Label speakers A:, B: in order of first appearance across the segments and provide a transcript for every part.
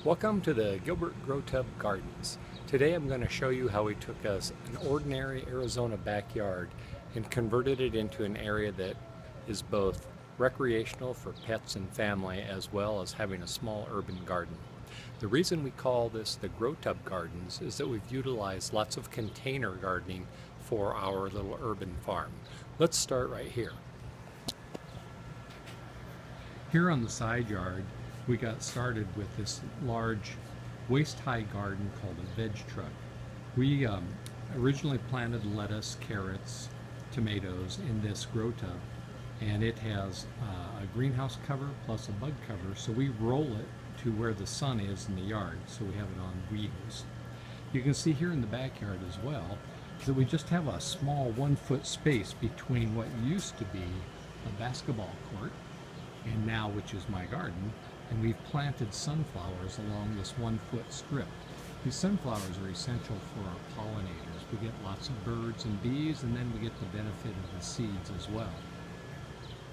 A: Welcome to the Gilbert Grow Tub Gardens. Today I'm going to show you how we took us an ordinary Arizona backyard and converted it into an area that is both recreational for pets and family as well as having a small urban garden. The reason we call this the Grow Tub Gardens is that we've utilized lots of container gardening for our little urban farm. Let's start right here. Here on the side yard, we got started with this large waist-high garden called a veg truck. We originally planted lettuce, carrots, tomatoes in this grow tub, and it has a greenhouse cover plus a bug cover, so we roll it to where the sun is in the yard, so we have it on wheels. You can see here in the backyard as well that we just have a small 1-foot space between what used to be a basketball court and now which is my garden, and we've planted sunflowers along this 1-foot strip. These sunflowers are essential for our pollinators. We get lots of birds and bees, and then we get the benefit of the seeds as well.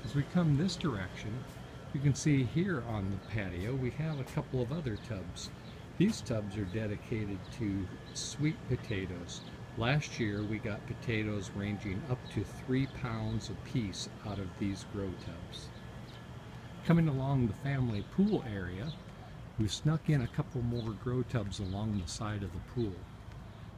A: As we come this direction, you can see here on the patio we have a couple of other tubs. These tubs are dedicated to sweet potatoes. Last year we got potatoes ranging up to 3 pounds a piece out of these grow tubs. Coming along the family pool area, we snuck in a couple more grow tubs along the side of the pool.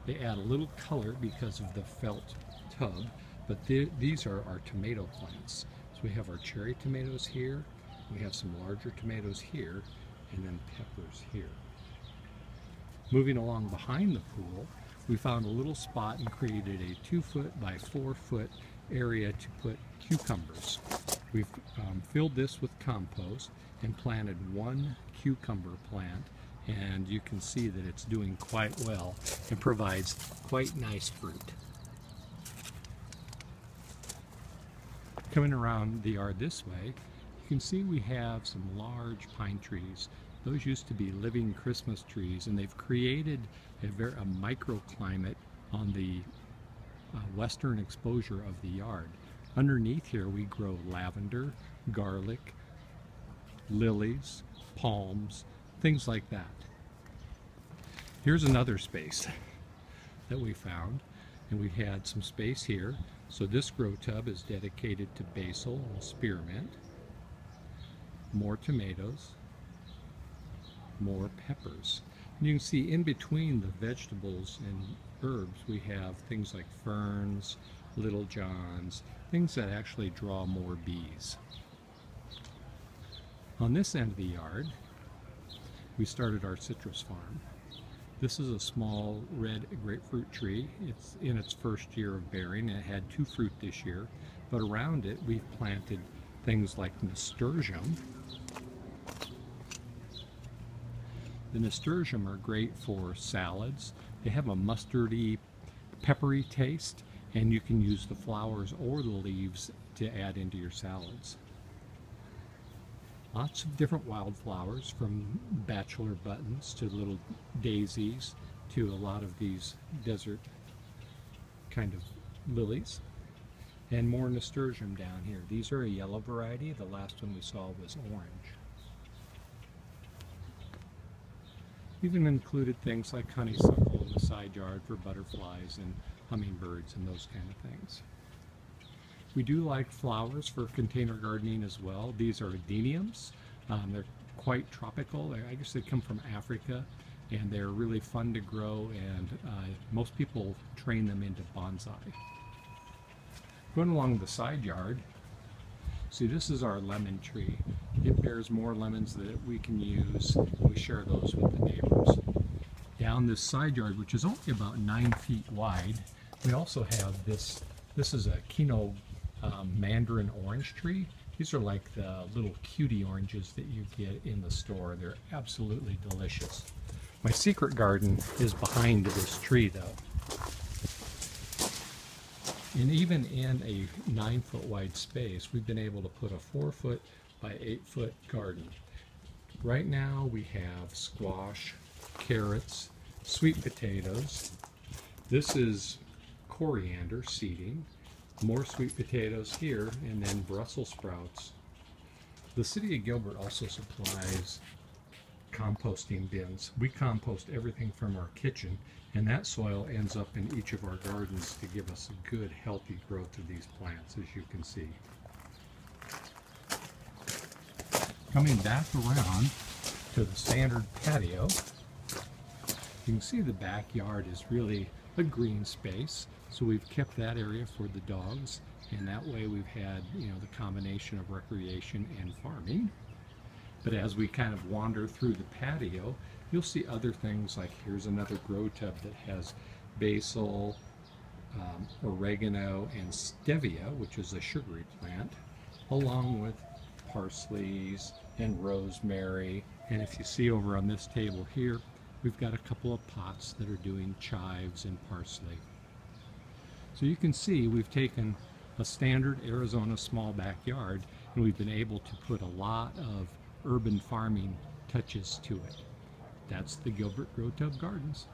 A: They add a little color because of the felt tub, but these are our tomato plants. So we have our cherry tomatoes here, we have some larger tomatoes here, and then peppers here. Moving along behind the pool, we found a little spot and created a 2-foot by 4-foot area to put cucumbers. We've filled this with compost and planted 1 cucumber plant, and you can see that it's doing quite well and provides quite nice fruit. Coming around the yard this way, you can see we have some large pine trees. Those used to be living Christmas trees, and they've created a microclimate on the western exposure of the yard. Underneath here we grow lavender, garlic, lilies, palms, things like that. Here's another space that we found, and we had some space here. So this grow tub is dedicated to basil and spearmint, more tomatoes, more peppers. And you can see in between the vegetables and herbs we have things like ferns, little johns, things that actually draw more bees. On this end of the yard, we started our citrus farm. This is a small red grapefruit tree. It's in its first year of bearing, and it had 2 fruit this year, but around it we've planted things like nasturtium. The nasturtium are great for salads. They have a mustardy, peppery taste, and you can use the flowers or the leaves to add into your salads. Lots of different wildflowers, from bachelor buttons to little daisies to a lot of these desert kind of lilies, and more nasturtium down here. These are a yellow variety. The last one we saw was orange. Even included things like honeysuckle in the side yard for butterflies and hummingbirds and those kind of things. We do like flowers for container gardening as well. These are adeniums. They're quite tropical. I guess they come from Africa, and they're really fun to grow, and most people train them into bonsai. Going along the side yard, see, this is our lemon tree. It bears more lemons that we can use. We share those with the neighbors. Down this side yard, which is only about 9 feet wide, we also have this. This is a Kino mandarin orange tree. These are like the little cutie oranges that you get in the store. They're absolutely delicious. My secret garden is behind this tree, though. And even in a 9-foot wide space, we've been able to put a 4-foot by 8-foot garden. Right now we have squash, carrots, sweet potatoes. This is coriander seeding, more sweet potatoes here, and then Brussels sprouts. The city of Gilbert also supplies composting bins. We compost everything from our kitchen, and that soil ends up in each of our gardens to give us a good, healthy growth of these plants, as you can see. Coming back around to the standard patio, you can see the backyard is really a green space, so we've kept that area for the dogs, and that way we've had, you know, the combination of recreation and farming. But as we kind of wander through the patio, you'll see other things like here's another grow tub that has basil, oregano, and stevia, which is a sugary plant, along with parsleys and rosemary. And if you see over on this table here, we've got a couple of pots that are doing chives and parsley. So you can see we've taken a standard Arizona small backyard and we've been able to put a lot of urban farming touches to it. That's the Gilbert Grow Tub Gardens.